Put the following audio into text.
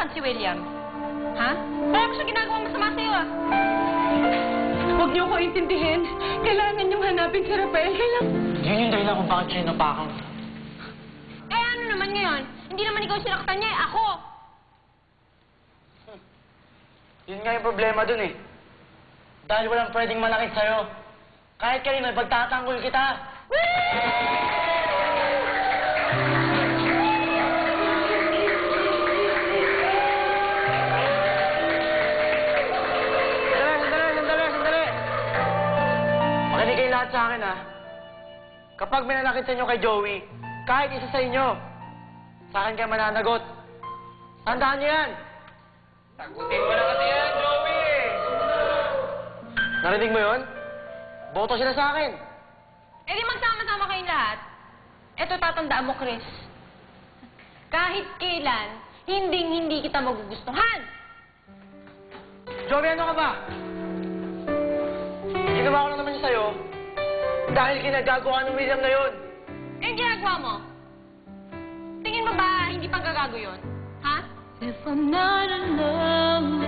nasaan si William? Ha? Wala ko siya ginagawang masama sa'yo, ah. Huwag niyo ko intindihin. Kailangan niyong hanapin si Rafael. Yun yung dahilan kung bakit siya napakan. Eh, ano naman ngayon? Hindi naman ikaw sinaktan niya, eh. Ako! Yun nga yung problema dun eh. Dahil walang pwedeng malakit sa'yo. Kahit kanino, ipagtatanggol kita. Sandali! Makinig kayo lahat sa akin, ha? Kapag may nanakit sa inyo kay Joey, kahit isa sa inyo, sa akin kayo mananagot. Tandaan niyo yan! Takutin mo na kasi yan, Joey! Narinig mo yun? Boto sila sa akin. Eh, di magsama-sama kayong lahat. Eto, tatandaan mo, Chris. Kahit kailan, hindi kita magugustuhan! Joey, ano ka ba? Ginawa ko lang naman yun sa'yo dahil ginagawa ng William na yun. Eh, ginagawa mo? Tingin mo ba hindi pang gagago yun? Ha? If I'm not alone